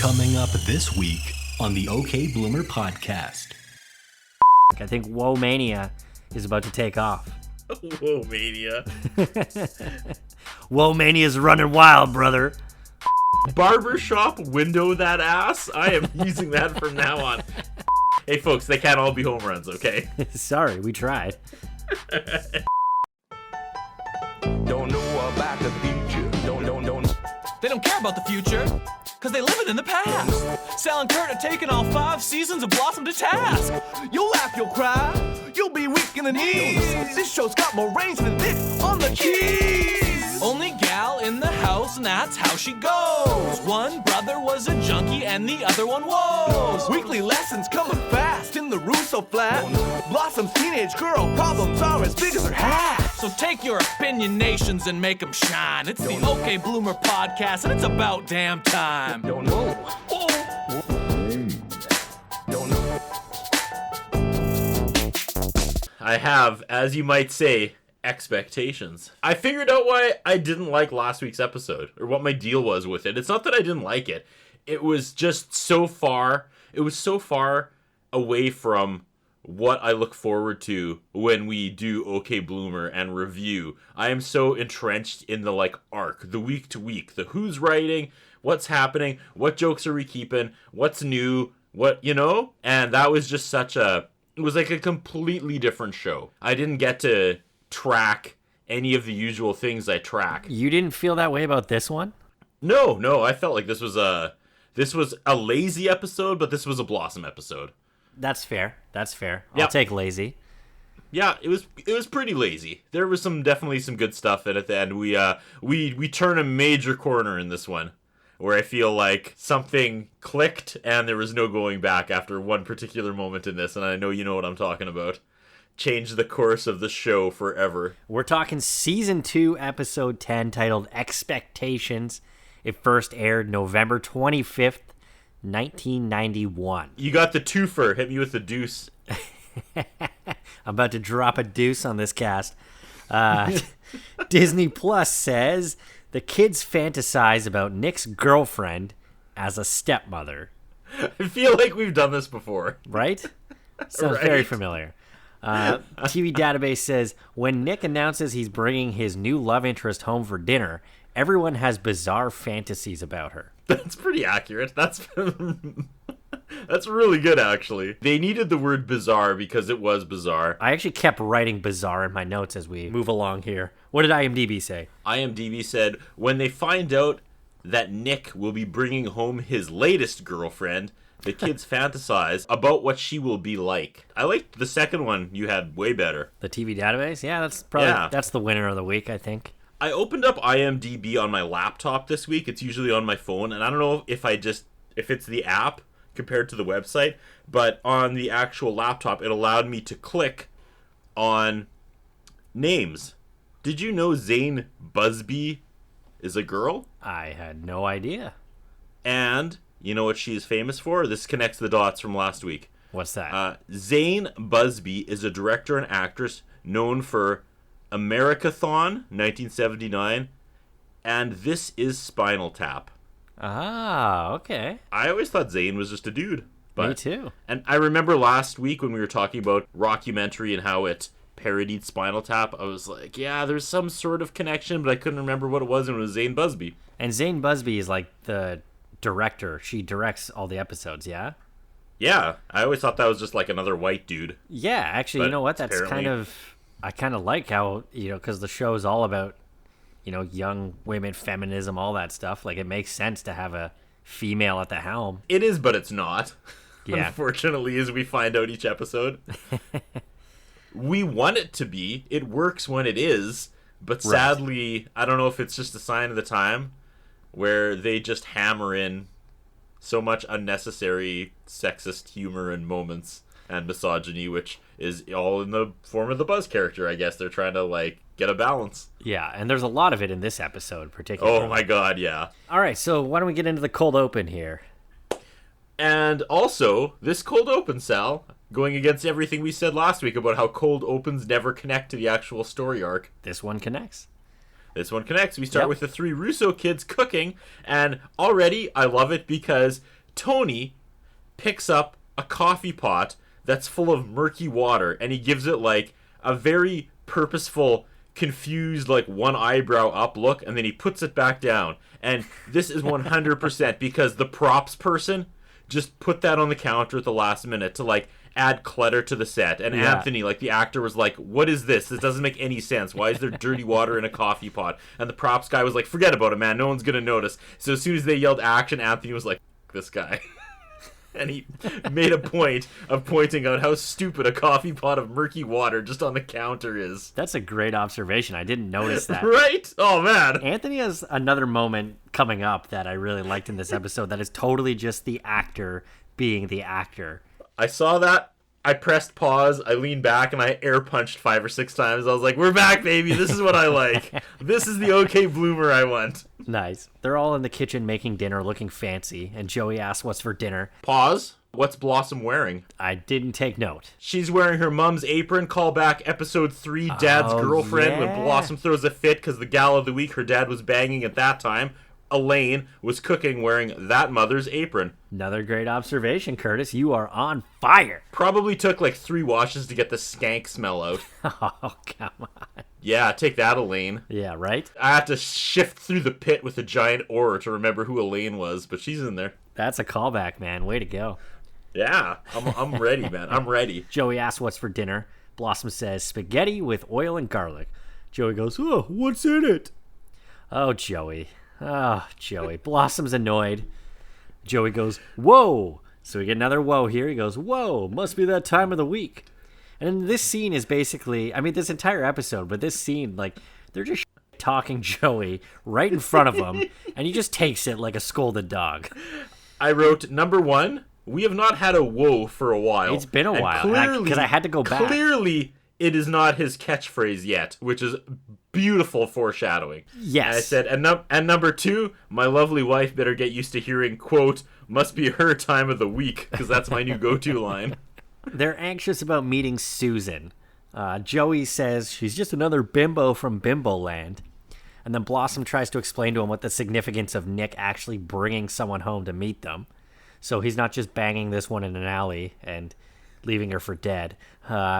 Coming up this week on the OK Bloomer podcast. I think Whoa Mania is about to take off. Whoa Mania. Whoa Mania's running wild, brother. Barbershop window that ass. I am using that from now on. Hey folks, they can't all be home runs, okay? Sorry, we tried. Don't know about the future. Don't. They don't care about the future, because they live it in the past. Sal and Curtis are taking all 5 seasons of Blossom to task. You'll laugh, you'll cry, you'll be weak in the knees. This show's got more range than this on the keys. Only gal in the house, and that's how she goes. One brother was a junkie, and the other one was. Weekly lessons coming fast in the Russo flat. Blossom's teenage girl problems are as big as her hat. So take your opinionations and make them shine. It's the OK Bloomer podcast, and it's about damn time. Don't know. Don't know. I have, as you might say, expectations. I figured out why I didn't like last week's episode, or what my deal was with it. It's not that I didn't like it. It was just so far away from what I look forward to when we do OK Bloomer and review. I am so entrenched in the arc, the week to week, the who's writing, what's happening, what jokes are we keeping, what's new, and that was just it was like a completely different show. I didn't get to track any of the usual things I track. You didn't feel that way about this one? No, I felt like this was a lazy episode, but this was a Blossom episode. That's fair. Yep. I'll take lazy. Yeah, it was pretty lazy. There was definitely some good stuff in at the end. We turn a major corner in this one, where I feel like something clicked and there was no going back after one particular moment in this, and I know you know what I'm talking about. Changed the course of the show forever. We're talking season 2, episode 10, titled Expectations. It first aired November 25th, 1991. You got the twofer. Hit me with the deuce. I'm about to drop a deuce on this cast. Disney Plus says the kids fantasize about Nick's girlfriend as a stepmother. I feel like we've done this before. Right? Sounds very familiar. TV Database says when Nick announces he's bringing his new love interest home for dinner, everyone has bizarre fantasies about her. That's pretty accurate. That's really good, actually. They needed the word bizarre because it was bizarre. I actually kept writing bizarre in my notes as we move along here. What did IMDb say? IMDb said, when they find out that Nick will be bringing home his latest girlfriend, the kids fantasize about what she will be like. I liked the second one you had way better. The TV Database? Yeah, that's the winner of the week, I think. I opened up IMDb on my laptop this week. It's usually on my phone, and I don't know if it's the app compared to the website, but on the actual laptop, it allowed me to click on names. Did you know Zane Busby is a girl? I had no idea. And you know what she is famous for? This connects the dots from last week. What's that? Zane Busby is a director and actress known for Americathon, 1979, and This Is Spinal Tap. Ah, okay. I always thought Zane was just a dude. Me too. And I remember last week when we were talking about Rockumentary and how it parodied Spinal Tap, I was like, yeah, there's some sort of connection, but I couldn't remember what it was, and it was Zane Busby. And Zane Busby is like the director. She directs all the episodes, yeah? Yeah, I always thought that was just like another white dude. Yeah, actually, But you know what? That's apparently- I kind of like how, because the show is all about, young women, feminism, all that stuff. Like, it makes sense to have a female at the helm. It is, but it's not. Yeah. Unfortunately, as we find out each episode. We want it to be. It works when it is. But sadly, I don't know if it's just a sign of the time where they just hammer in so much unnecessary sexist humor and moments and misogyny, which is all in the form of the Buzz character, I guess. They're trying to, get a balance. Yeah, and there's a lot of it in this episode, particularly. Oh my god, yeah. All right, so why don't we get into the cold open here? And also, this cold open, Sal, going against everything we said last week about how cold opens never connect to the actual story arc. This one connects. This one connects. We start with the 3 Russo kids cooking, and already I love it because Tony picks up a coffee pot that's full of murky water, and he gives it like a very purposeful, confused, like one eyebrow up look, and then he puts it back down. And this is 100% because the props person just put that on the counter at the last minute to like add clutter to the set. And Anthony, like the actor, was like, what is this? This doesn't make any sense. Why is there dirty water in a coffee pot? And the props guy was like, forget about it, man. No one's going to notice. So as soon as they yelled action, Anthony was like, F this guy. And he made a point of pointing out how stupid a coffee pot of murky water just on the counter is. That's a great observation. I didn't notice that. Right? Oh, man. Anthony has another moment coming up that I really liked in this episode that is totally just the actor being the actor. I saw that. I pressed pause. I leaned back and I air punched 5 or 6 times. I was like, we're back, baby. This is what I like. This is the OK Bloomer I want. Nice. They're all in the kitchen making dinner, looking fancy, and Joey asks what's for dinner. Pause. What's Blossom wearing? I didn't take note. She's wearing her mom's apron. Call back episode 3, Dad's girlfriend, when Blossom throws a fit because the gal of the week her dad was banging at that time, Elaine, was cooking wearing that mother's apron. Another great observation, Curtis. You are on fire. Probably took like 3 washes to get the skank smell out. Oh, come on. Yeah, take that, Elaine. Yeah, right? I had to shift through the pit with a giant oar to remember who Elaine was, but she's in there. That's a callback, man. Way to go. Yeah, I'm ready, man. I'm ready. Joey asks what's for dinner. Blossom says spaghetti with oil and garlic. Joey goes, oh, what's in it? Oh, Joey. Oh, Joey. Blossom's annoyed. Joey goes, whoa. So we get another whoa here. He goes, whoa, must be that time of the week. And this scene is basically, I mean, this entire episode, but this scene, like, they're just talking Joey right in front of him, and he just takes it like a scolded dog. I wrote, number 1, we have not had a whoa for a while. It's been a while, because I had to go back. Clearly, it is not his catchphrase yet, which is beautiful foreshadowing. Yes. And I said, and number 2, my lovely wife better get used to hearing, quote, must be her time of the week, because that's my new go-to line. They're anxious about meeting Susan. Joey says she's just another bimbo from Bimbo Land. And then Blossom tries to explain to him what the significance of Nick actually bringing someone home to meet them. So he's not just banging this one in an alley and leaving her for dead.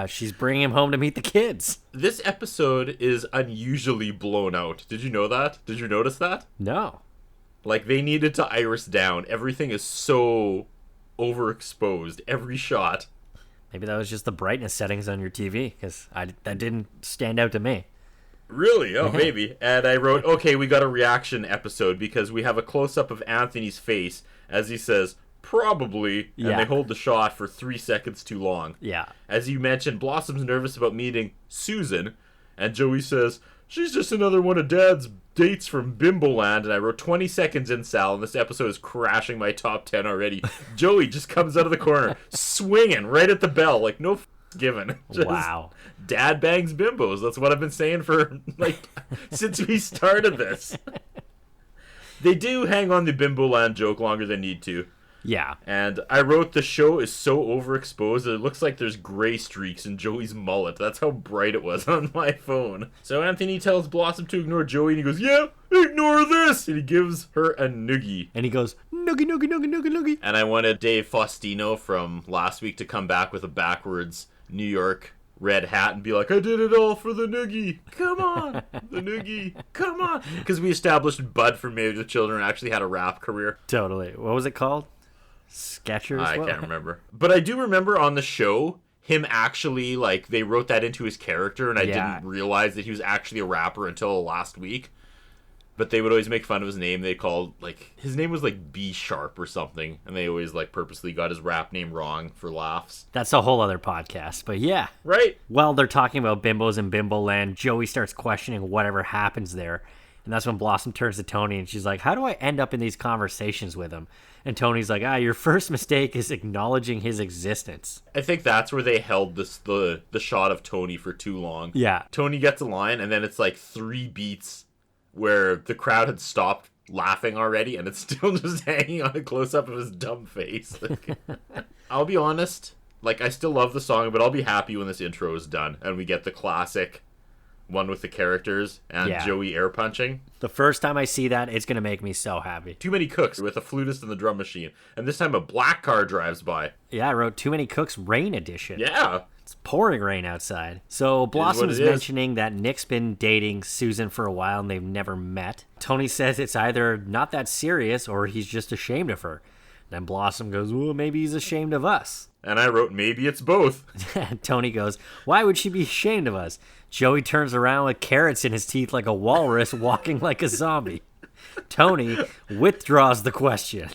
She's bringing him home to meet the kids. This episode is unusually blown out. Did you know that? Did you notice that? No. Like, they needed to iris down. Everything is so overexposed. Every shot. Maybe that was just the brightness settings on your TV, because that didn't stand out to me. Really? Oh, maybe. And I wrote, okay, we got a reaction episode because we have a close-up of Anthony's face as he says, probably, and they hold the shot for 3 seconds too long. Yeah. As you mentioned, Blossom's nervous about meeting Susan, and Joey says, she's just another one of Dad's dates from Bimbo Land, and I wrote 20 seconds in, Sal, and this episode is crashing my top 10 already. Joey just comes out of the corner, swinging right at the bell, like no given. Just, wow. Dad bangs bimbos. That's what I've been saying for, like, since we started this. They do hang on the Bimbo Land joke longer than need to. Yeah. And I wrote the show is so overexposed that it looks like there's gray streaks in Joey's mullet. That's how bright it was on my phone. So Anthony tells Blossom to ignore Joey, and he goes, yeah, ignore this! And he gives her a noogie. And he goes, noogie, noogie, noogie, noogie, noogie. And I wanted Dave Faustino from last week to come back with a backwards New York red hat and be like, I did it all for the noogie. Come on, the noogie. Come on. Because we established Bud from Married with Children actually had a rap career. Totally. What was it called? Sketchers? I can't remember. But I do remember on the show, him actually, like, they wrote that into his character, and I didn't realize that he was actually a rapper until last week. But they would always make fun of his name. They called, like, his name was, like, B Sharp or something. And they always, like, purposely got his rap name wrong for laughs. That's a whole other podcast, but yeah. Right. While they're talking about bimbos in Bimbo Land, Joey starts questioning whatever happens there. And that's when Blossom turns to Tony, and she's like, how do I end up in these conversations with him? And Tony's like, your first mistake is acknowledging his existence. I think that's where they held the shot of Tony for too long. Yeah. Tony gets a line, and then it's, like, 3 beats where the crowd had stopped laughing already, and it's still just hanging on a close-up of his dumb face. Like, I'll be honest, like, I still love the song, but I'll be happy when this intro is done, and we get the classic one with the characters and Yeah. Joey air punching. The first time I see that, it's going to make me so happy. Too many cooks with a flutist and the drum machine. And this time a black car drives by. Yeah, I wrote Too Many Cooks Rain Edition. Yeah. It's pouring rain outside. So Blossom's it is. mentioning that Nick's been dating Susan for a while and they've never met. Tony says it's either not that serious or he's just ashamed of her. Then Blossom goes, well, maybe he's ashamed of us. And I wrote, maybe it's both. Tony goes, why would she be ashamed of us? Joey turns around with carrots in his teeth like a walrus walking like a zombie. Tony withdraws the question.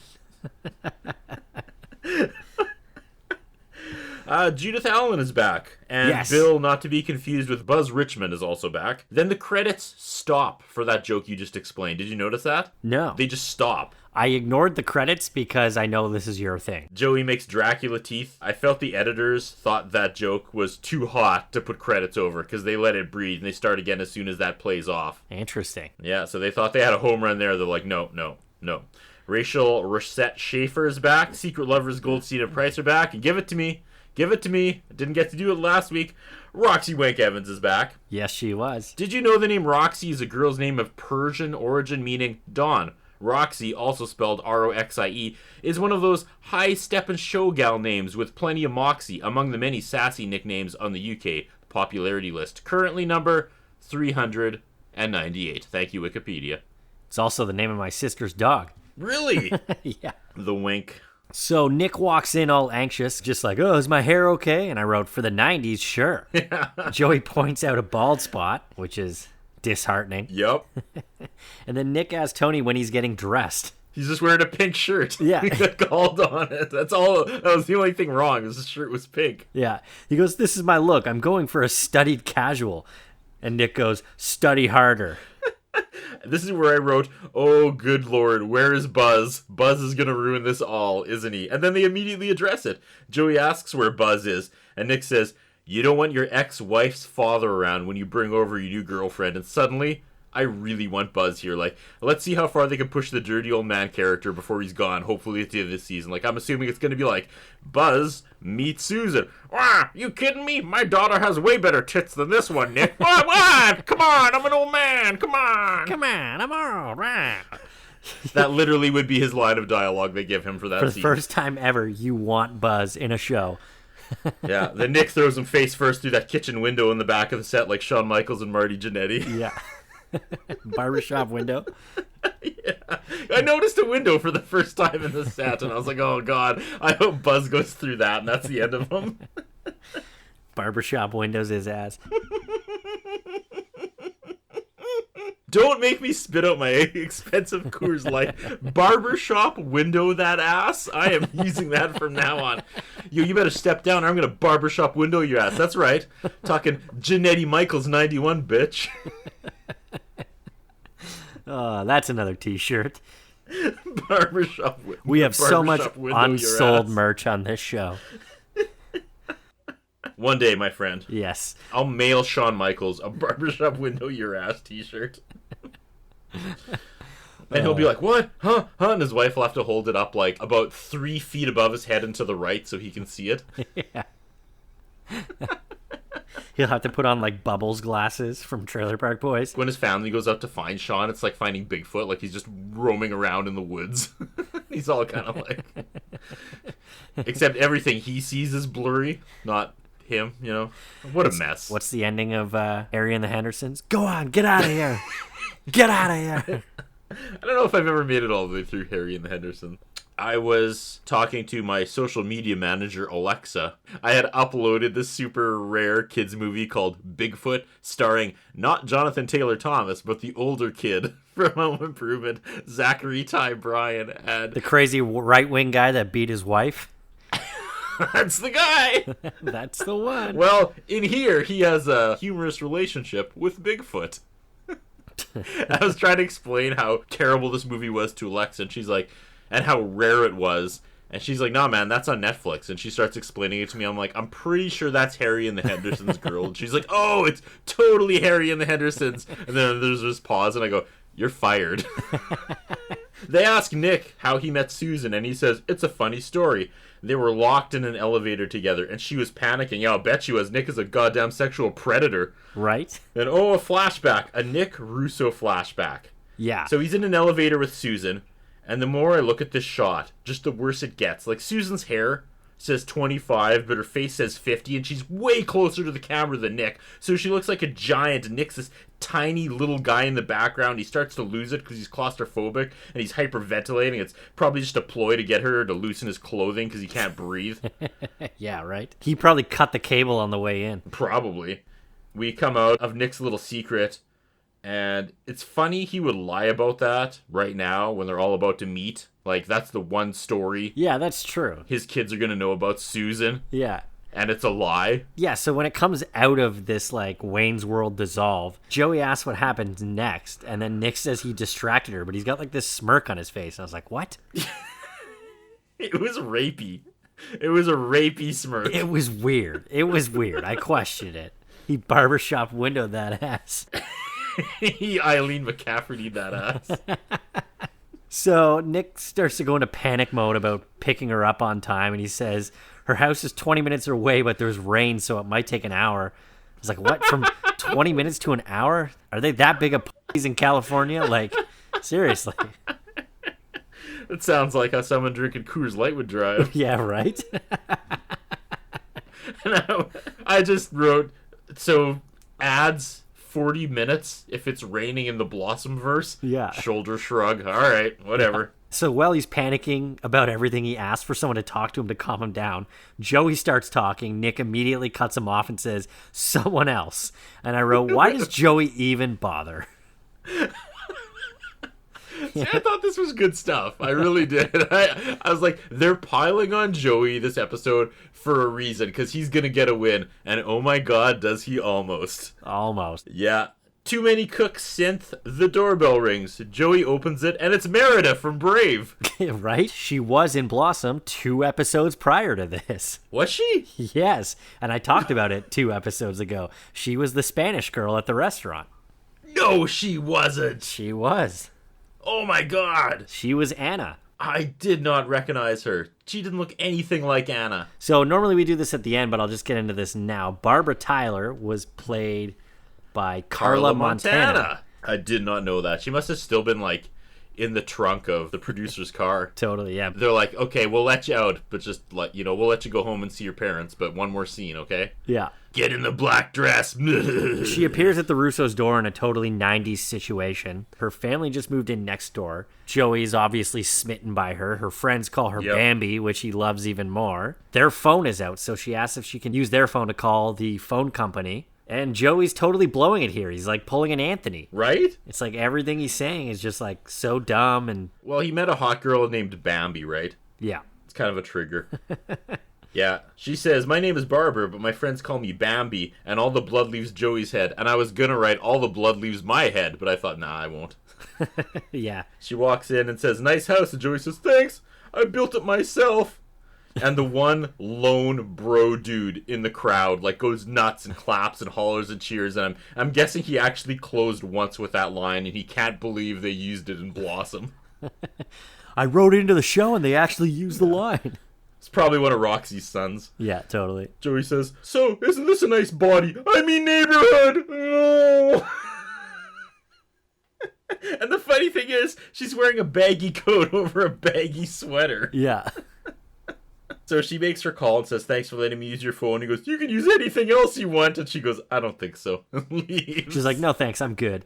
Judith Allen is back. And Yes. Bill, not to be confused with Buzz Richmond, is also back. Then the credits stop for that joke you just explained. Did you notice that? No. They just stop. I ignored the credits because I know this is your thing. Joey makes Dracula teeth. I felt the editors thought that joke was too hot to put credits over because they let it breathe and they start again as soon as that plays off. Interesting. Yeah, so they thought they had a home run there. They're like, no. Rachel Rosette Schaefer is back. Secret Lovers Goldstein and Price are back. And give it to me. I didn't get to do it last week. Roxy Wank Evans is back. Yes, she was. Did you know the name Roxy is a girl's name of Persian origin meaning dawn? Roxy, also spelled R-O-X-I-E, is one of those high step and show gal names with plenty of moxie among the many sassy nicknames on the UK popularity list. Currently number 398. Thank you, Wikipedia. It's also the name of my sister's dog. Really? Yeah. The wink. So Nick walks in all anxious, just like, oh, is my hair okay? And I wrote, for the 90s, sure. Joey points out a bald spot, which is disheartening. Yep. And then Nick asks Tony when he's getting dressed. He's just wearing a pink shirt. Yeah. He got called on it. That's all. That was the only thing wrong. His shirt was pink. Yeah. He goes, this is my look. I'm going for a studied casual. And Nick goes, study harder. This is where I wrote, oh, good Lord, where is Buzz? Buzz is going to ruin this all, isn't he? And then they immediately address it. Joey asks where Buzz is, and Nick says, you don't want your ex-wife's father around when you bring over your new girlfriend. And suddenly, I really want Buzz here. Like, let's see how far they can push the dirty old man character before he's gone, hopefully at the end of this season. Like, I'm assuming it's going to be like, Buzz meets Susan. Wah, you kidding me? My daughter has way better tits than this one, Nick. What? Come on, I'm an old man. Come on. Come on, I'm all right. That literally would be his line of dialogue they give him for that For the scene. first time ever, you want Buzz in a show. Yeah, then Nick throws him face first through that kitchen window in the back of the set like Shawn Michaels and Marty Jannetty. Yeah. Barbershop window. Yeah. I noticed a window for the first time in the set, and I was like, oh, God, I hope Buzz goes through that, and that's the end of him. Barbershop windows his ass. Don't make me spit out my expensive Coors Light. Barbershop window that ass? I am using that from now on. You better step down or I'm going to barbershop window your ass. That's right. Talking Jannetty Michaels 91, bitch. Oh, that's another t-shirt. Barbershop window. We have so much window your unsold ass. merch on this show. One day, my friend. Yes. I'll mail Shawn Michaels a barbershop window your ass t-shirt. And he'll be like, what? Huh? And his wife will have to hold it up like about 3 feet above his head and to the right so he can see it. Yeah. He'll have to put on like Bubbles glasses from Trailer Park Boys. When his family goes out to find Shawn, it's like finding Bigfoot. Like he's just roaming around in the woods. He's all kind of like... Except everything he sees is blurry, not him, you know? What a mess. What's the ending of Harry and the Hendersons? Go on, get out of here. Get out of here. I don't know if I've ever made it all the way through Harry and the Henderson. I was talking to my social media manager, Alexa. I had uploaded this super rare kids movie called Bigfoot, starring not Jonathan Taylor Thomas, but the older kid from Home Improvement, Zachary Ty Bryan. And The crazy right-wing guy that beat his wife? that's the guy! That's the one. Well, in here, he has a humorous relationship with Bigfoot. I was trying to explain how terrible this movie was to Alexa, and she's like, and how rare it was. And she's like, nah, man, that's on Netflix. And she starts explaining it to me. I'm like, I'm pretty sure that's Harry and the Hendersons girl. And she's like, oh, it's totally Harry and the Hendersons. And then there's this pause, and I go, you're fired. They ask Nick how he met Susan, and he says, it's a funny story. They were locked in an elevator together, and she was panicking. Yeah, I'll bet she was. Nick is a goddamn sexual predator. Right? And a flashback. A Nick Russo flashback. Yeah. So he's in an elevator with Susan, and the more I look at this shot, just the worse it gets. Like, Susan's hair says 25, but her face says 50, and she's way closer to the camera than Nick. So she looks like a giant, and Nick's this tiny little guy in the background. He starts to lose it because he's claustrophobic, and he's hyperventilating. It's probably just a ploy to get her to loosen his clothing because he can't breathe. Yeah, right? He probably cut the cable on the way in. Probably. We come out of Nick's little secret, and it's funny he would lie about that right now when they're all about to meet. Like, that's the one story Yeah, that's true. his kids are going to know about Susan, Yeah. and it's a lie. Yeah, so when it comes out of this, like, Wayne's World dissolve, Joey asks what happens next, and then Nick says he distracted her, but he's got, like, this smirk on his face. And I was like, what? It was rapey. It was a rapey smirk. It was weird. It was weird. I questioned it. He barbershop windowed that ass. He Eileen McCafferty that ass. So Nick starts to go into panic mode about picking her up on time, and he says her house is 20 minutes away, but there's rain, so it might take an hour. I was like, what? From 20 minutes to an hour? Are they that big of p***s in California? Like, seriously. It sounds like how someone drinking Coors Light would drive. Yeah, right? And I just wrote, so adds 40 minutes if it's raining in the Blossom verse? Yeah. Shoulder shrug. All right, whatever. So while he's panicking about everything, he asks for someone to talk to him to calm him down. Joey starts talking. Nick immediately cuts him off and says, someone else. And I wrote, why does Joey even bother? See, I thought this was good stuff. I really did. I was like, they're piling on Joey this episode for a reason, because he's going to get a win. And oh my god, does he almost. Almost. Yeah. Too Many Cooks synth, the doorbell rings. Joey opens it, and it's Merida from Brave. Right? She was in Blossom 2 episodes prior to this. Was she? Yes. And I talked about it 2 episodes ago. She was the Spanish girl at the restaurant. No, she wasn't. She was. Oh my god. She was Anna. I did not recognize her. She didn't look anything like Anna. So normally we do this at the end, but I'll just get into this now. Barbara Tyler was played by Carla Montana. I did not know that. She must have still been like in the trunk of the producer's car. Totally, yeah. They're like, okay, we'll let you out, but just we'll let you go home and see your parents, but one more scene, okay? Yeah. Get in the black dress. She appears at the Russo's door in a totally 90s situation. Her family just moved in next door. Joey's obviously smitten by her. Her friends call her Bambi, which he loves even more. Their phone is out, so she asks if she can use their phone to call the phone company. And Joey's totally blowing it here. He's like pulling an Anthony. Right? It's like everything he's saying is just like so dumb and... Well, he met a hot girl named Bambi, right? Yeah. It's kind of a trigger. Yeah. She says, my name is Barbara, but my friends call me Bambi, and all the blood leaves Joey's head. And I was gonna write all the blood leaves my head, but I thought, nah, I won't. Yeah. She walks in and says, nice house, and Joey says, thanks, I built it myself. And the one lone bro dude in the crowd like goes nuts and claps and hollers and cheers, and I'm guessing he actually closed once with that line, and he can't believe they used it in Blossom. I wrote it into the show and they actually used the line. It's probably one of Roxy's sons. Yeah, totally. Joey says, so, isn't this a nice body? I mean neighborhood! Oh. And the funny thing is, she's wearing a baggy coat over a baggy sweater. Yeah. So she makes her call and says, thanks for letting me use your phone. He goes, you can use anything else you want. And she goes, I don't think so. Leaves. She's like, no thanks, I'm good.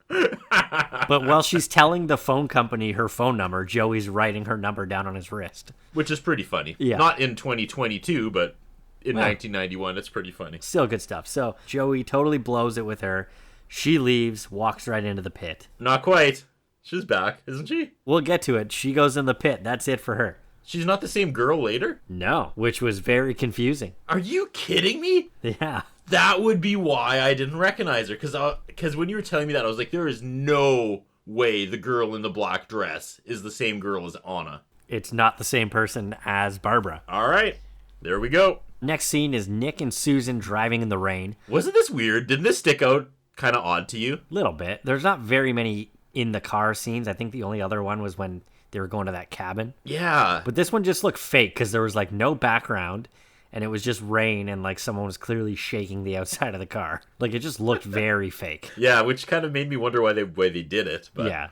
But while she's telling the phone company her phone number, Joey's writing her number down on his wrist. Which is pretty funny. Yeah. Not in 2022, but in 1991, it's pretty funny. Still good stuff. So Joey totally blows it with her. She leaves, walks right into the pit. Not quite. She's back, isn't she? We'll get to it. She goes in the pit. That's it for her. She's not the same girl later? No, which was very confusing. Are you kidding me? Yeah. That would be why I didn't recognize her. Because when you were telling me that, I was like, there is no way the girl in the black dress is the same girl as Anna. It's not the same person as Barbara. All right. There we go. Next scene is Nick and Susan driving in the rain. Wasn't this weird? Didn't this stick out kind of odd to you? Little bit. There's not very many in the car scenes. I think the only other one was when they were going to that cabin. Yeah. But this one just looked fake because there was like no background and it was just rain and like someone was clearly shaking the outside of the car. Like it just looked very fake. Yeah, which kind of made me wonder why they did it. But Yeah.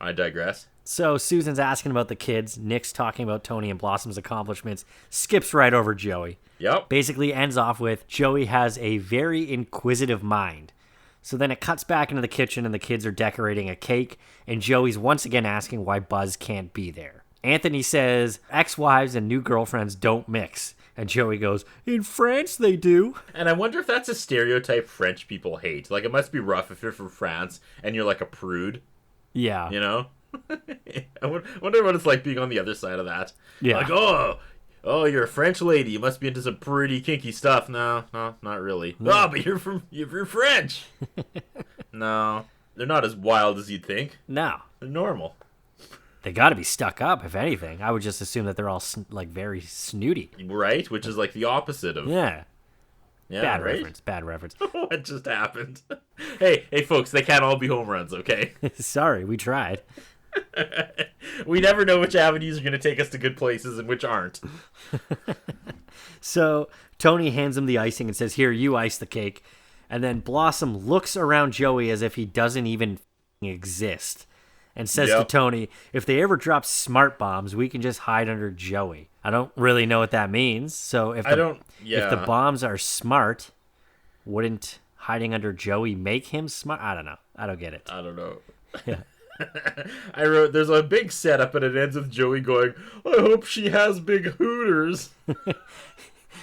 I digress. So Susan's asking about the kids. Nick's talking about Tony and Blossom's accomplishments. Skips right over Joey. Yep. Basically ends off with Joey has a very inquisitive mind. So then it cuts back into the kitchen and the kids are decorating a cake. And Joey's once again asking why Buzz can't be there. Anthony says ex-wives and new girlfriends don't mix. And Joey goes, in France they do. And I wonder if that's a stereotype French people hate. Like, it must be rough if you're from France and you're like a prude, Yeah. you know? I wonder what it's like being on the other side of that. Yeah. Like, oh, you're a French lady. You must be into some pretty kinky stuff. No, not really. Oh, but you're French. No, they're not as wild as you'd think. No. They're normal. They got to be stuck up, if anything. I would just assume that they're all like very snooty. Right? Which is like the opposite of... Yeah. Yeah, Bad right? reference. Bad reference. What just happened? Hey, folks, they can't all be home runs, okay? Sorry, we tried. We never know which avenues are going to take us to good places and which aren't. So Tony hands him the icing and says, here, you ice the cake. And then Blossom looks around Joey as if he doesn't even exist and says to Yep. Tony, if they ever drop smart bombs, we can just hide under Joey. I don't really know what that means. So if the bombs are smart, wouldn't hiding under Joey make him smart? I don't know. I don't get it. I don't know. Yeah. I wrote, there's a big setup and it ends with Joey going, I hope she has big hooters.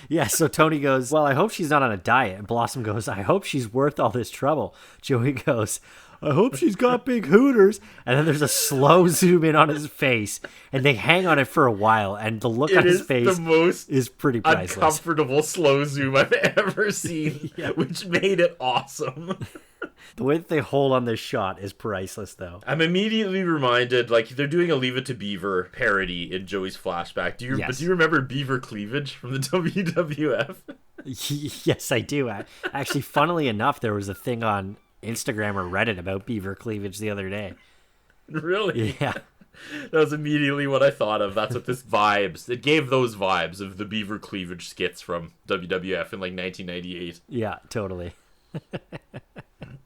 Yeah, so Tony goes, well, I hope she's not on a diet. And Blossom goes, I hope she's worth all this trouble. Joey goes, I hope she's got big hooters. And then there's a slow zoom in on his face. And they hang on it for a while. And the look on his face the most is pretty priceless. uncomfortable slow zoom I've ever seen, which made it awesome. The way that they hold on this shot is priceless, though. I'm immediately reminded, like, they're doing a Leave It to Beaver parody in Joey's flashback. Do you remember Beaver cleavage from the WWF? Yes, I do. Actually, funnily enough, there was a thing on Instagram or Reddit about beaver cleavage the other day. Really? Yeah. That was immediately what I thought of. That's what this vibes. It gave those vibes of the beaver cleavage skits from WWF in, like, 1998. Yeah, totally.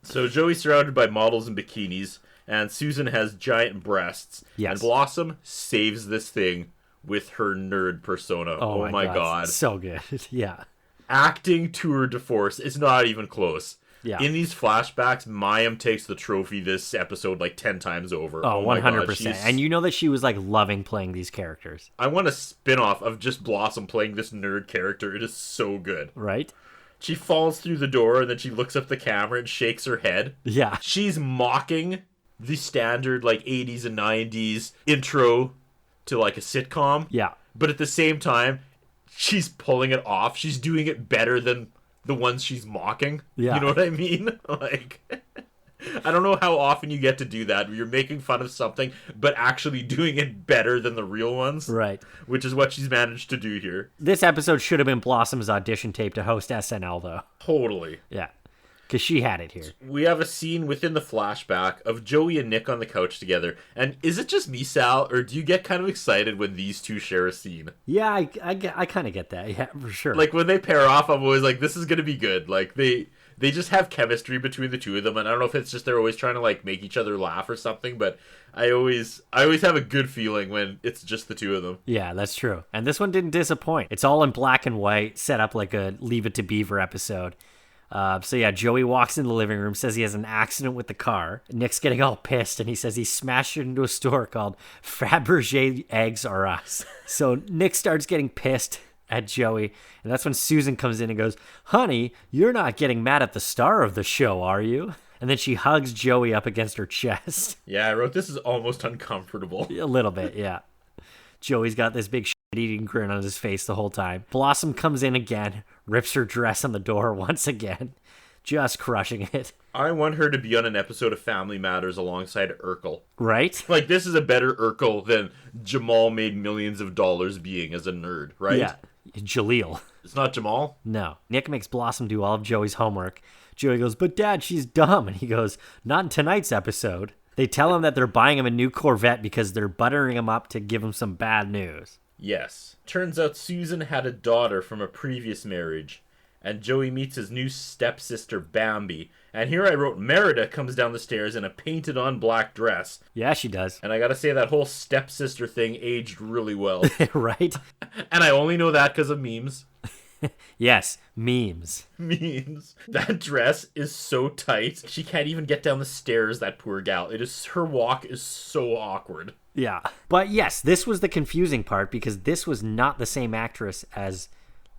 So Joey's surrounded by models in bikinis, and Susan has giant breasts. Yes. And Blossom saves this thing with her nerd persona. Oh my god. So good. Yeah. Acting tour de force is not even close. Yeah. In these flashbacks, Mayim takes the trophy this episode like 10 times over. Oh, my 100%. God, and you know that she was like loving playing these characters. I want a spin-off of just Blossom playing this nerd character. It is so good. Right? She falls through the door and then she looks up the camera and shakes her head. Yeah. She's mocking the standard like 80s and 90s intro to like a sitcom. Yeah. But at the same time, she's pulling it off. She's doing it better than the ones she's mocking. Yeah. You know what I mean? Like, I don't know how often you get to do that, where you're making fun of something, but actually doing it better than the real ones. Right. Which is what she's managed to do here. This episode should have been Blossom's audition tape to host SNL, though. Totally. Yeah. Because she had it here. We have a scene within the flashback of Joey and Nick on the couch together. And is it just me, Sal, or do you get kind of excited when these two share a scene? Yeah, I kind of get that. Yeah, for sure. Like, when they pair off, I'm always like, this is going to be good. Like, they just have chemistry between the two of them. And I don't know if it's just they're always trying to, like, make each other laugh or something. But I always have a good feeling when it's just the two of them. Yeah, that's true. And this one didn't disappoint. It's all in black and white, set up like a Leave It to Beaver episode. So yeah, Joey walks in the living room, says he has an accident with the car. Nick's getting all pissed, and he says he smashed it into a store called Fabergé Eggs R Us. So Nick starts getting pissed at Joey, and that's when Susan comes in and goes, honey, you're not getting mad at the star of the show, are you? And then she hugs Joey up against her chest. Yeah, I wrote this is almost uncomfortable. A little bit, yeah. Joey's got this big shit-eating grin on his face the whole time. Blossom comes in again, rips her dress on the door once again, just crushing it. I want her to be on an episode of Family Matters alongside Urkel. Right? Like, this is a better Urkel than Jamal made millions of dollars being as a nerd, right? Yeah. Jaleel. It's not Jamal? No. Nick makes Blossom do all of Joey's homework. Joey goes, but Dad, she's dumb. And he goes, not in tonight's episode. They tell him that they're buying him a new Corvette because they're buttering him up to give him some bad news. Yes. Turns out Susan had a daughter from a previous marriage, and Joey meets his new stepsister Bambi. And here I wrote, Merida comes down the stairs in a painted-on black dress. Yeah, she does. And I gotta say, that whole stepsister thing aged really well. Right? And I only know that because of memes. Yes, memes. Memes. That dress is so tight. She can't even get down the stairs, that poor gal. Her walk is so awkward. Yeah. But yes, this was the confusing part because this was not the same actress as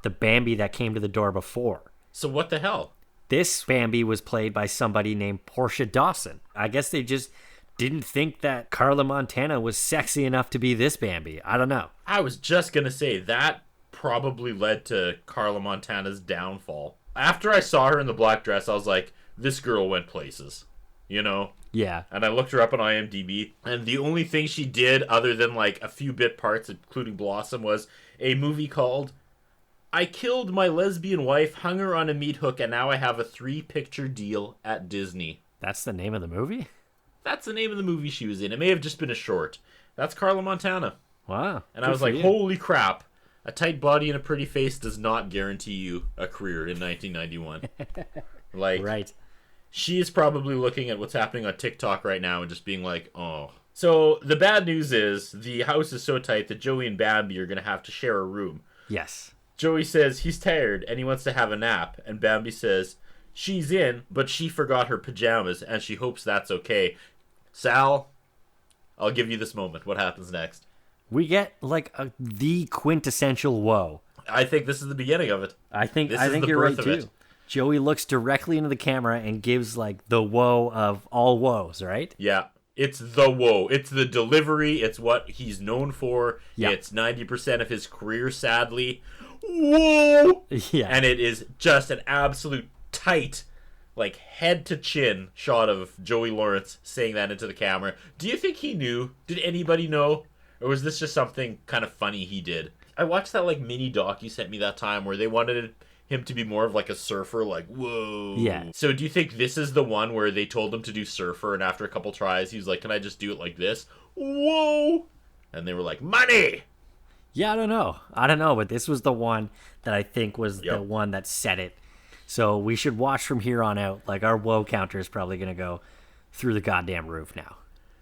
the Bambi that came to the door before. So what the hell? This Bambi was played by somebody named Portia Dawson. I guess they just didn't think that Carla Montana was sexy enough to be this Bambi. I don't know. I was just gonna say, that probably led to Carla Montana's downfall. After I saw her in the black dress, I was like, this girl went places. You know? Yeah. And I looked her up on IMDb, and the only thing she did, other than like a few bit parts, including Blossom, was a movie called I Killed My Lesbian Wife, Hung Her on a Meat Hook, and Now I Have a 3-Picture Deal at Disney. That's the name of the movie? That's the name of the movie she was in. It may have just been a short. That's Carla Montana. Wow. And I was like, holy crap. A tight body and a pretty face does not guarantee you a career in 1991. Like, right. She is probably looking at what's happening on TikTok right now and just being like, oh. So the bad news is the house is so tight that Joey and Bambi are going to have to share a room. Yes. Joey says he's tired and he wants to have a nap. And Bambi says she's in, but she forgot her pajamas and she hopes that's okay. Sal, I'll give you this moment. What happens next? We get like the quintessential whoa. I think this is the beginning of it. I think the you're right birth of too. it. Joey looks directly into the camera and gives like the whoa of all woes, right? Yeah. It's the whoa. It's the delivery. It's what he's known for. Yeah. It's 90% of his career, sadly. Whoa! Yeah. And it is just an absolute tight, like head to chin shot of Joey Lawrence saying that into the camera. Do you think he knew? Did anybody know? Or was this just something kind of funny he did? I watched that like mini doc you sent me that time where they wanted him to be more of like a surfer, like, whoa. Yeah. So do you think this is the one where they told him to do surfer and after a couple tries he was like, can I just do it like this? Whoa! And they were like, money! Yeah, I don't know, but this was the one that I think was the one that set it. So we should watch from here on out. Like, our woe counter is probably going to go through the goddamn roof now.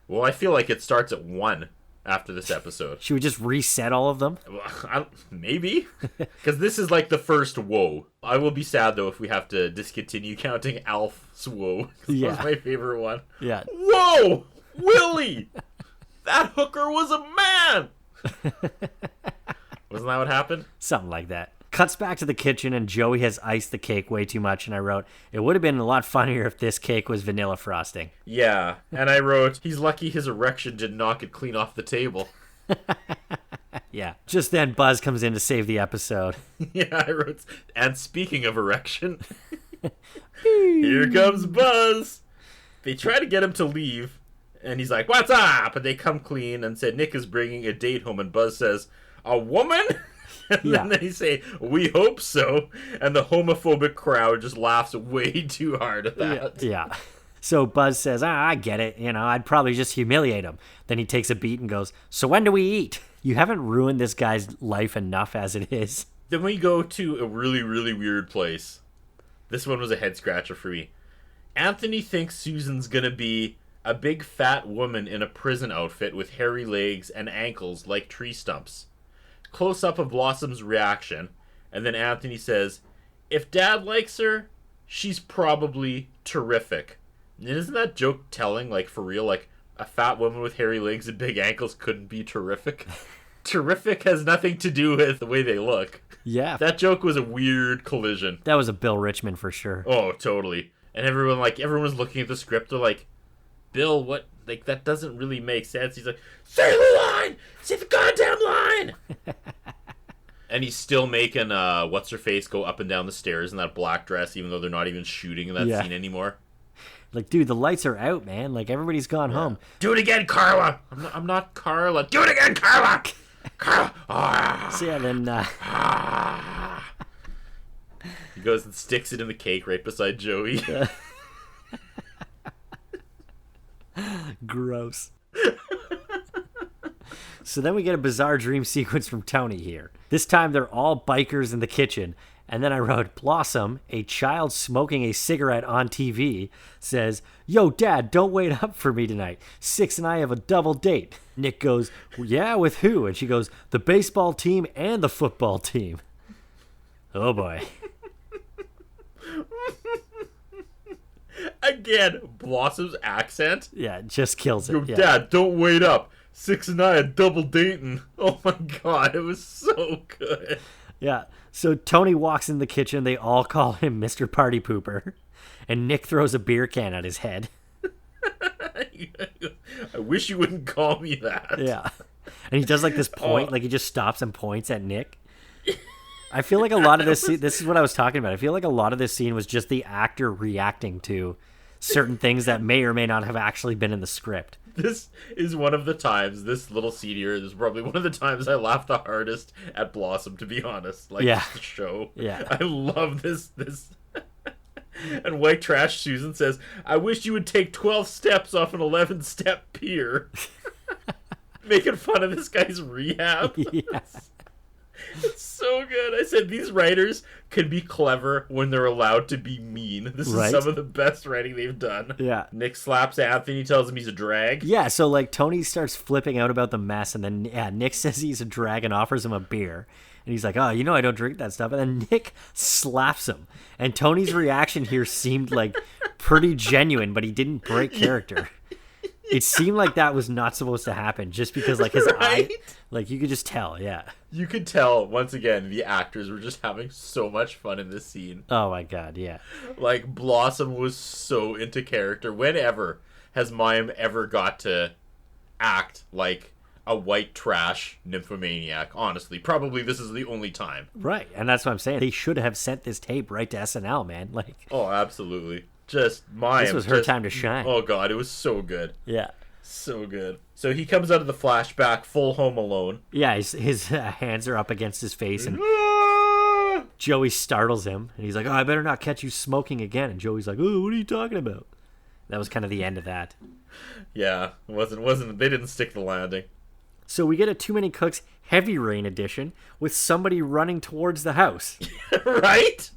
Well, I feel like it starts at 1 after this episode. Should we just reset all of them? Maybe. Because this is like the first whoa. I will be sad, though, if we have to discontinue counting Alf's whoa. Yeah. That was my favorite one. Yeah. Whoa! Willie! That hooker was a man! Wasn't that what happened? Something like that. Cuts back to the kitchen and Joey has iced the cake way too much, and I wrote, it would have been a lot funnier if this cake was vanilla frosting. Yeah, and I wrote, he's lucky his erection didn't knock it clean off the table. Yeah. Just then Buzz comes in to save the episode. Yeah, I wrote, and speaking of erection, here comes Buzz. They try to get him to leave, and he's like, what's up? And they come clean and said Nick is bringing a date home, and Buzz says, a woman? And then they say, we hope so. And the homophobic crowd just laughs way too hard at that. Yeah. So Buzz says, I get it. You know, I'd probably just humiliate him. Then he takes a beat and goes, so when do we eat? You haven't ruined this guy's life enough as it is. Then we go to a really, really weird place. This one was a head scratcher for me. Anthony thinks Susan's gonna be a big fat woman in a prison outfit with hairy legs and ankles like tree stumps. Close up of Blossom's reaction, and then Anthony says, if Dad likes her, she's probably terrific. And isn't that joke telling, like, for real? Like, a fat woman with hairy legs and big ankles couldn't be terrific? Terrific has nothing to do with the way they look. Yeah. That joke was a weird collision. That was a Bill Richmond for sure. Oh, totally. And everyone's looking at the script, they're like, Bill, what? Like, that doesn't really make sense. He's like, say the line! Say the goddamn line! And he's still making, what's-her-face go up and down the stairs in that black dress, even though they're not even shooting in that scene anymore. Like, dude, the lights are out, man. Like, everybody's gone home. Do it again, Carla! I'm not Carla. Do it again, Carla! Carla! Ah! So, yeah, then, He goes and sticks it in the cake right beside Joey. gross. So then we get a bizarre dream sequence from Tony here. This time they're all bikers in the kitchen. And then I wrote, Blossom, a child smoking a cigarette on TV, says, "Yo, Dad, don't wait up for me tonight. Six and I have a double date." Nick goes, "Yeah, with who?" And she goes, "The baseball team and the football team." Oh, boy. Again, Blossom's accent. Yeah, it just kills it. Yo, Yeah. Dad, don't wait up. Six and I are double dating. Oh my god, it was so good. Yeah. So Tony walks in the kitchen. They all call him Mr. Party Pooper. And Nick throws a beer can at his head. I wish you wouldn't call me that. Yeah. And he does like this point, like he just stops and points at Nick. I feel like a lot of this scene, this is what I was talking about. I feel like a lot of this scene was just the actor reacting to certain things that may or may not have actually been in the script. This is one of the times, this little scene here is probably one of the times I laughed the hardest at Blossom, to be honest. Like, Yeah. the show. Yeah. I love this. And White Trash Susan says, "I wish you would take 12 steps off an 11-step pier." Making fun of this guy's rehab. Yeah. It's so good. I said these writers can be clever when they're allowed to be mean. This is Right. some of the best writing they've done. Yeah. Nick slaps Anthony, tells him he's a drag. Yeah, so like Tony starts flipping out about the mess, and then Nick says he's a drag and offers him a beer. And he's like, "Oh, you know I don't drink that stuff." And then Nick slaps him. And Tony's reaction here seemed like pretty genuine, but he didn't break character. It seemed like that was not supposed to happen, just because like his eye, Right? like you could just tell, yeah. You could tell, once again, the actors were just having so much fun in this scene. Oh my god, yeah. Like, Blossom was so into character. Whenever has Mayim ever got to act like a white trash nymphomaniac? Honestly, probably this is the only time. Right, and that's what I'm saying. They should have sent this tape right to SNL, man. Like, Oh, absolutely. Just Mayim. this was her time to shine. Oh god, it was so good. Yeah. So good. So he comes out of the flashback, full Home Alone. Yeah, his hands are up against his face, and Ah! Joey startles him, and he's like, "Oh, I better not catch you smoking again." And Joey's like, "Oh, what are you talking about?" That was kind of the end of that. Yeah, it wasn't. They didn't stick the landing. So we get a Too Many Cooks Heavy Rain edition with somebody running towards the house. Right?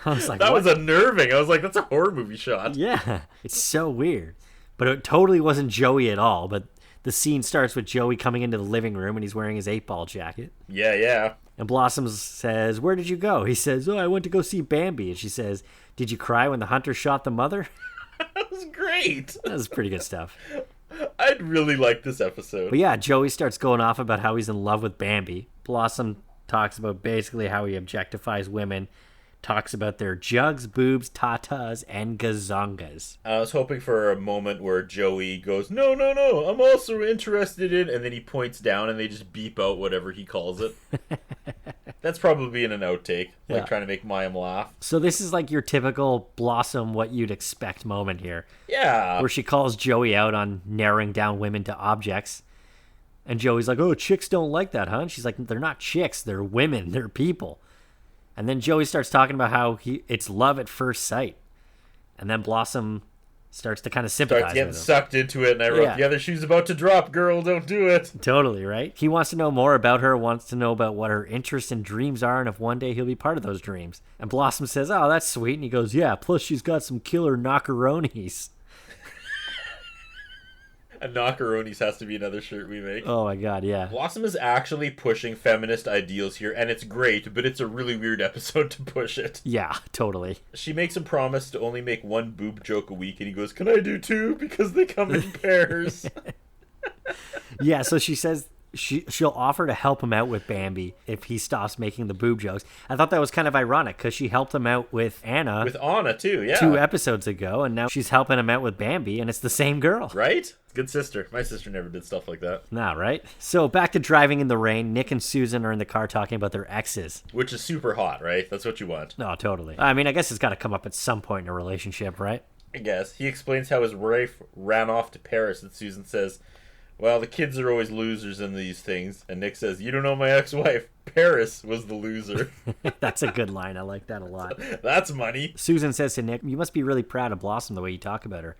I was like, That what? was unnerving. I was like, that's a horror movie shot. Yeah, it's so weird. But it totally wasn't Joey at all. But the scene starts with Joey coming into the living room, and he's wearing his 8-ball jacket. Yeah. And Blossom says, "Where did you go?" He says, "Oh, I went to go see Bambi." And she says, "Did you cry when the hunter shot the mother?" That was great. That was pretty good stuff. I'd really like this episode. But yeah, Joey starts going off about how he's in love with Bambi. Blossom talks about basically how he objectifies women, talks about their jugs, boobs, tatas, and gazongas. I was hoping for a moment where Joey goes, no, I'm also interested in, and then he points down and they just beep out whatever he calls it. That's probably in an outtake, like Yeah. trying to make Mayim laugh. So this is like your typical Blossom what you'd expect moment here, Yeah. where she calls Joey out on narrowing down women to objects. And Joey's like, "Oh, chicks don't like that, huh?" And she's like, "They're not chicks, they're women, they're people." And then Joey starts talking about how it's love at first sight. And then Blossom starts to kind of sympathize Starts getting with him. sucked into it, and I wrote, Yeah. the other shoe's about to drop, girl, don't do it. Totally, right? He wants to know more about her, wants to know about what her interests and dreams are, and if one day he'll be part of those dreams. And Blossom says, "Oh, that's sweet." And he goes, "Yeah, plus she's got some killer knockeronis." And Knockeronis has to be another shirt we make. Oh my god, yeah. Blossom is actually pushing feminist ideals here, and it's great, but it's a really weird episode to push it. Yeah, totally. She makes him promise to only make one boob joke a week, and he goes, "Can I do two? Because they come in pairs." Yeah, so she says she'll offer to help him out with Bambi if he stops making the boob jokes. I thought that was kind of ironic because she helped him out with Anna With Anna, too, yeah. 2 episodes ago, and now she's helping him out with Bambi, and it's the same girl. Right? Good sister. My sister never did stuff like that. Nah, right? So back to driving in the rain. Nick and Susan are in the car talking about their exes. Which is super hot, right? That's what you want. No, totally. I mean, I guess it's got to come up at some point in a relationship, right? I guess. He explains how his wife ran off to Paris, and Susan says, "Well, the kids are always losers in these things." And Nick says, "You don't know my ex-wife. Paris was the loser." That's a good line. I like that a lot. That's money. Susan says to Nick, "You must be really proud of Blossom the way you talk about her."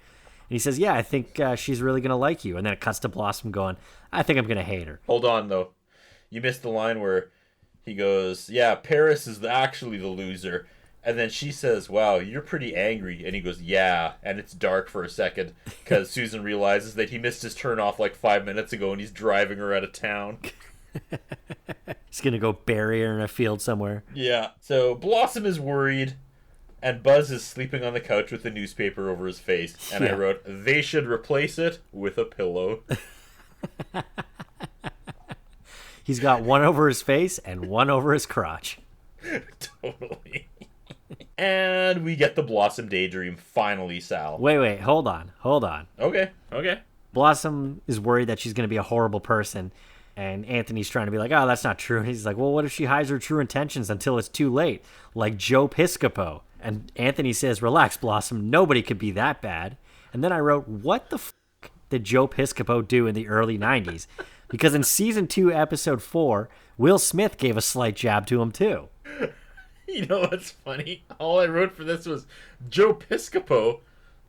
he says, yeah, I think she's really going to like you. And then it cuts to Blossom going, I think I'm going to hate her. Hold on, though. You missed the line where he goes, yeah, Paris is actually the loser. And then she says, wow, you're pretty angry. And he goes, yeah. And it's dark for a second because Susan realizes that he missed his turn off like 5 minutes ago and he's driving her out of town. He's going to go bury her in a field somewhere. Yeah. So Blossom is worried and Buzz is sleeping on the couch with the newspaper over his face. And I wrote, they should replace it with a pillow. He's got one over his face and one over his crotch. Totally. And we get the Blossom daydream finally, Sal. Wait, hold on. Okay. Blossom is worried that she's going to be a horrible person, and Anthony's trying to be like, oh, that's not true. And he's like, well, what if she hides her true intentions until it's too late, like Joe Piscopo? And Anthony says, relax, Blossom, nobody could be that bad. And then I wrote, what the did Joe Piscopo do in the early 90s? Because in season 2, episode 4, Will Smith gave a slight jab to him too. You know what's funny? All I wrote for this was Joe Piscopo,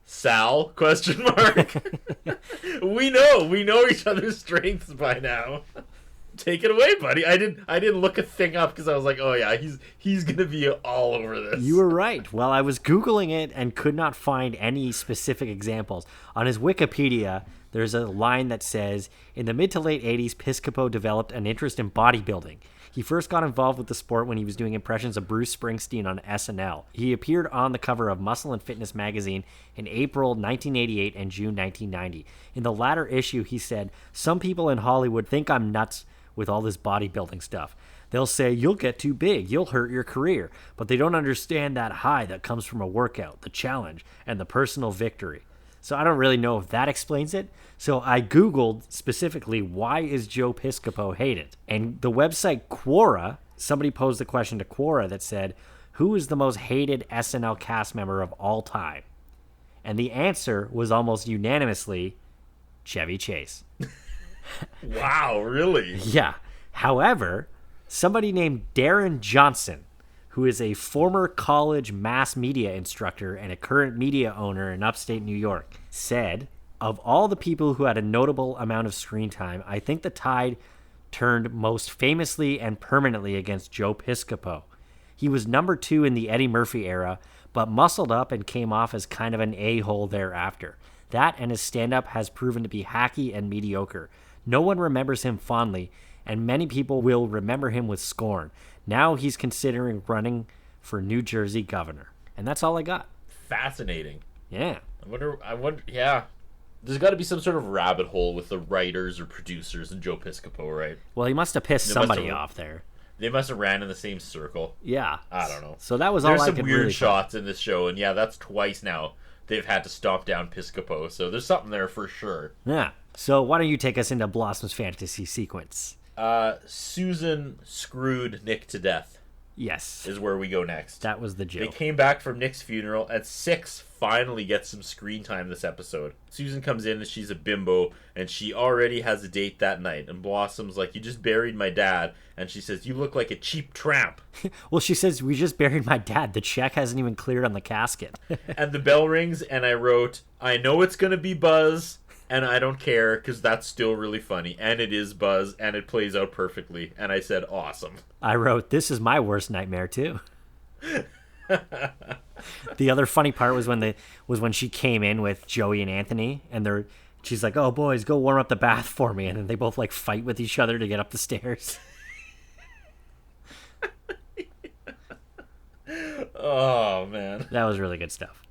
Sal, question mark. We know each other's strengths by now. Take it away, buddy. I didn't look a thing up because I was like, oh yeah, he's gonna be all over this. You were right. Well, I was Googling it and could not find any specific examples. On his Wikipedia, there's a line that says, in the mid to late 80s, Piscopo developed an interest in bodybuilding. He first got involved with the sport when he was doing impressions of Bruce Springsteen on SNL. He appeared on the cover of Muscle and Fitness magazine in April 1988 and June 1990. In the latter issue, he said, some people in Hollywood think I'm nuts with all this bodybuilding stuff. They'll say, you'll get too big, you'll hurt your career, but they don't understand that high that comes from a workout, the challenge, and the personal victory. So I don't really know if that explains it. So I Googled specifically, why is Joe Piscopo hated? And the website Quora, somebody posed a question to Quora that said, who is the most hated SNL cast member of all time? And the answer was almost unanimously Chevy Chase. Wow, really? Yeah. However, somebody named Darren Johnson, who is a former college mass media instructor and a current media owner in upstate New York, said, of all the people who had a notable amount of screen time, I think the tide turned most famously and permanently against Joe Piscopo. He was number 2 in the Eddie Murphy era, but muscled up and came off as kind of an a-hole thereafter. That and his stand-up has proven to be hacky and mediocre. No one remembers him fondly, and many people will remember him with scorn. Now he's considering running for New Jersey governor. And that's all I got. Fascinating. Yeah. I wonder, yeah. There's got to be some sort of rabbit hole with the writers or producers and Joe Piscopo, right? Well, he must have pissed somebody off there. They must have ran in the same circle. Yeah. I don't know. So that was all I could really There's some weird shots in this show, and yeah, that's twice now they've had to stomp down Piscopo, so there's something there for sure. Yeah. So why don't you take us into Blossom's fantasy sequence? Susan screwed Nick to death. Yes. Is where we go next. That was the joke. They came back from Nick's funeral, and Six finally gets some screen time this episode. Susan comes in, and she's a bimbo, and she already has a date that night. And Blossom's like, you just buried my dad. And she says, you look like a cheap tramp. Well, she says, we just buried my dad. The check hasn't even cleared on the casket. And the bell rings, and I wrote, I know it's going to be Buzz, and I don't care, because that's still really funny. And it is Buzz, and it plays out perfectly. And I said, awesome. I wrote, this is my worst nightmare, too. The other funny part was when she came in with Joey and Anthony, and she's like, oh, boys, go warm up the bath for me. And then they both, like, fight with each other to get up the stairs. Oh, man. That was really good stuff.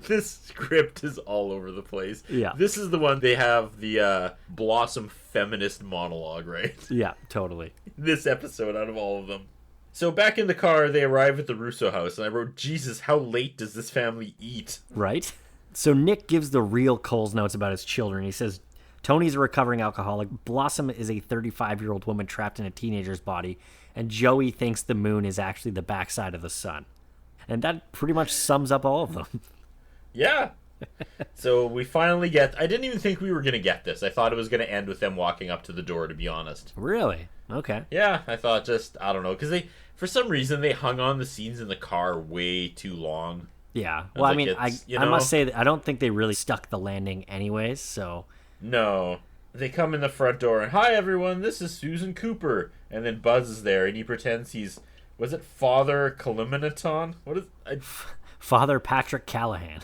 This script is all over the place. Yeah. This is the one they have the Blossom feminist monologue, right? Yeah, totally. This episode out of all of them. So back in the car, they arrive at the Russo house, and I wrote, Jesus, how late does this family eat? Right? So Nick gives the real Cole's notes about his children. He says, Tony's a recovering alcoholic. Blossom is a 35-year-old woman trapped in a teenager's body. And Joey thinks the moon is actually the backside of the sun. And that pretty much sums up all of them. Yeah. So we finally get... I didn't even think we were going to get this. I thought it was going to end with them walking up to the door, to be honest. Really? Okay. Yeah, I thought I don't know, because for some reason, they hung on the scenes in the car way too long. Yeah. I Well, I was mean, like, I must say that I don't think they really stuck the landing anyways, so... No. They come in the front door and, "Hi, everyone, this is Susan Cooper." And then Buzz is there, and he pretends he's... Was it Father Caluminaton? What is... Father Patrick Callahan.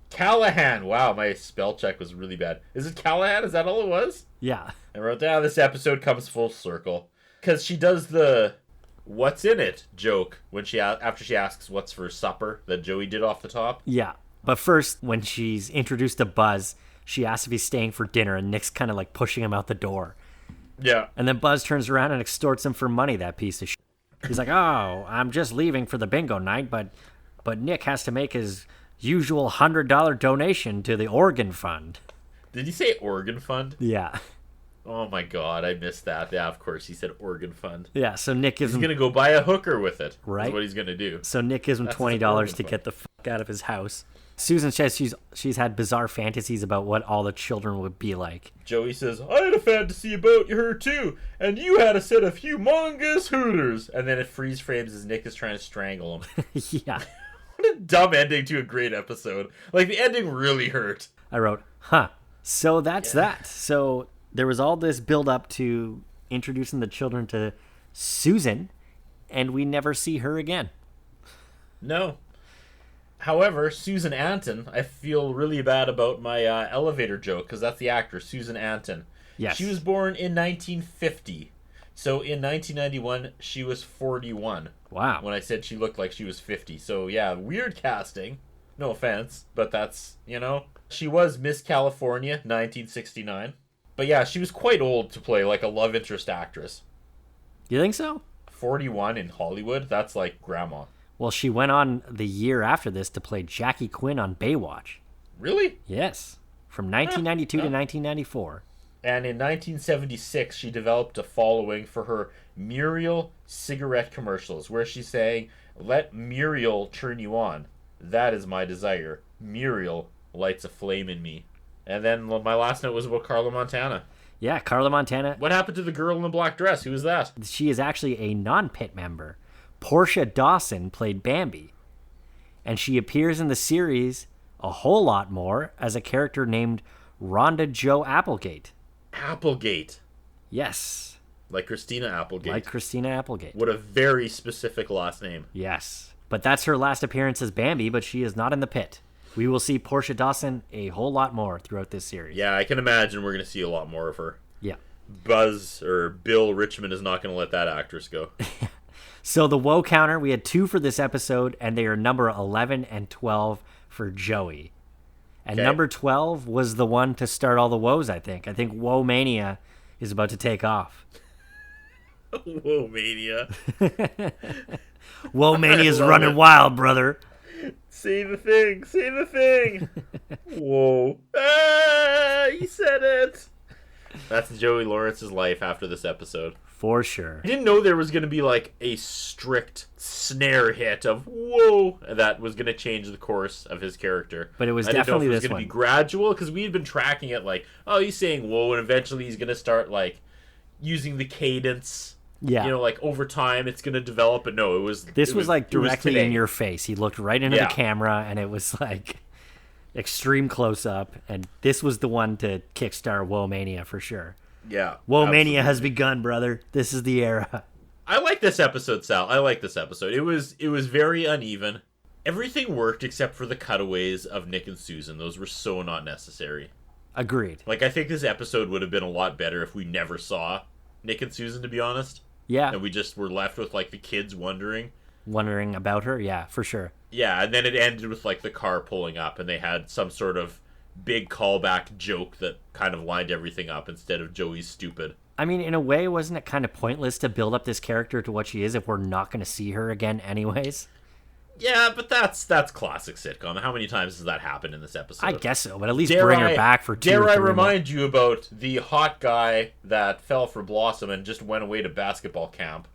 Callahan! Wow, my spell check was really bad. Is it Callahan? Is that all it was? Yeah. I wrote down this episode comes full circle. Because she does the "what's in it" joke when after she asks what's for supper that Joey did off the top. Yeah. But first, when she's introduced to Buzz, she asks if he's staying for dinner, and Nick's kind of like pushing him out the door. Yeah. And then Buzz turns around and extorts him for money, that piece of shit. He's like, "Oh, I'm just leaving for the bingo night, but Nick has to make his usual $100 donation to the organ fund." Did he say organ fund? Yeah. Oh my god, I missed that. Yeah, of course, he said organ fund. Yeah, so Nick gives He's him... gonna go buy a hooker with it. Right. That's what he's gonna do. So Nick gives him That's $20 his to organ get fund. the fuck out of his house. Susan says she's had bizarre fantasies about what all the children would be like. Joey says, "I had a fantasy about her too, and you had a set of humongous hooters." And then it freeze frames as Nick is trying to strangle him. Yeah. What a dumb ending to a great episode. Like, the ending really hurt. I wrote, so that's that. So there was all this build up to introducing the children to Susan, and we never see her again. No. However, Susan Anton, I feel really bad about my elevator joke, because that's the actress, Susan Anton. Yes. She was born in 1950. So in 1991, she was 41. Wow. When I said she looked like she was 50. So yeah, weird casting. No offense, but that's, She was Miss California, 1969. But yeah, she was quite old to play like a love interest actress. You think so? 41 in Hollywood? That's like grandma. Well, she went on the year after this to play Jackie Quinn on Baywatch. Really? Yes. From 1992 to 1994. And in 1976, she developed a following for her Muriel cigarette commercials, where she's saying, "Let Muriel turn you on. That is my desire. Muriel lights a flame in me." And then my last note was about Carla Montana. Yeah, Carla Montana. What happened to the girl in the black dress? Who was that? She is actually a non-pit member. Portia Dawson played Bambi. And she appears in the series a whole lot more as a character named Rhonda Jo Applegate. Applegate. Yes. Like Christina Applegate. Like Christina Applegate. What a very specific last name. Yes. But that's her last appearance as Bambi, but she is not in the pit. We will see Portia Dawson a whole lot more throughout this series. Yeah, I can imagine we're going to see a lot more of her. Yeah. Bill Richmond is not going to let that actress go. So the woe counter, we had 2 for this episode, and they are number 11 and 12 for Joey. And Okay. number 12 was the one to start all the woes, I think. I think Woe Mania is about to take off. Whoa, mania. Woe Mania is love running it. wild, brother. Say the thing. Say the thing. Whoa. Ah, he said it. That's Joey Lawrence's life after this episode. For sure. I didn't know there was going to be like a strict snare hit of whoa that was going to change the course of his character. But it was I didn't know definitely if it was this going to one. be gradual, because we had been tracking it like, oh, he's saying whoa, and eventually he's going to start like using the cadence. Yeah. Like over time it's going to develop. But no, This was like directly today. in your face. He looked right into Yeah. the camera, and it was like extreme close-up. And this was the one to kickstart Woe Mania for sure. Yeah. Woe absolutely. Mania has begun, brother. This is the era. I like this episode, Sal. I like this episode. It was very uneven. Everything worked except for the cutaways of Nick and Susan. Those were so not necessary. Agreed. Like, I think this episode would have been a lot better if we never saw Nick and Susan, to be honest. Yeah. And we just were left with, like, the kids wondering. Wondering about her? Yeah, for sure. Yeah, and then it ended with, like, the car pulling up, and they had some sort of big callback joke that kind of lined everything up instead of Joey's stupid. I mean, in a way, wasn't it kind of pointless to build up this character to what she is if we're not going to see her again anyways? Yeah, but that's classic sitcom. How many times has that happened in this episode? I guess so, but at least bring her back for 2 or 3 Dare I more. remind you about the hot guy that fell for Blossom and just went away to basketball camp?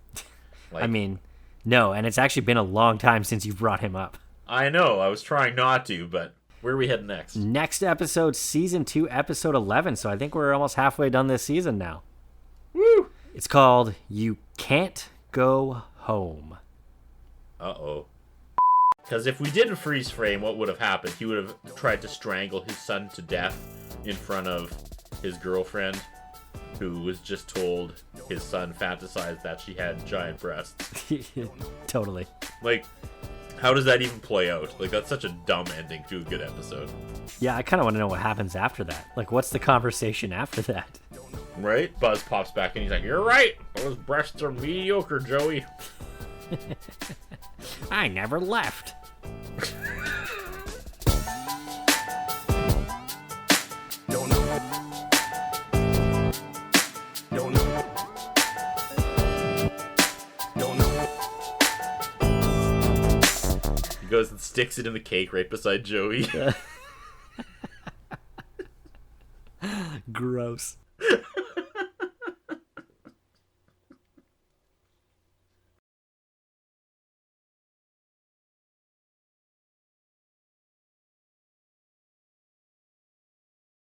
Like, I mean, no, and it's actually been a long time since you brought him up. I know, I was trying not to, but where are we heading next? Next episode, Season 2, Episode 11, so I think we're almost halfway done this season now. Woo! It's called You Can't Go Home. Uh-oh. Because if we didn't freeze frame, what would have happened? He would have tried to strangle his son to death in front of his girlfriend, who was just told his son fantasized that she had giant breasts. Totally. Like, how does that even play out? Like, that's such a dumb ending to a good episode. Yeah, I kind of want to know what happens after that. Like, what's the conversation after that? Right? Buzz pops back and he's like, "You're right. Those breasts are mediocre, Joey." I never left. Don't know. Don't know. Don't know. He goes and sticks it in the cake right beside Joey. Gross.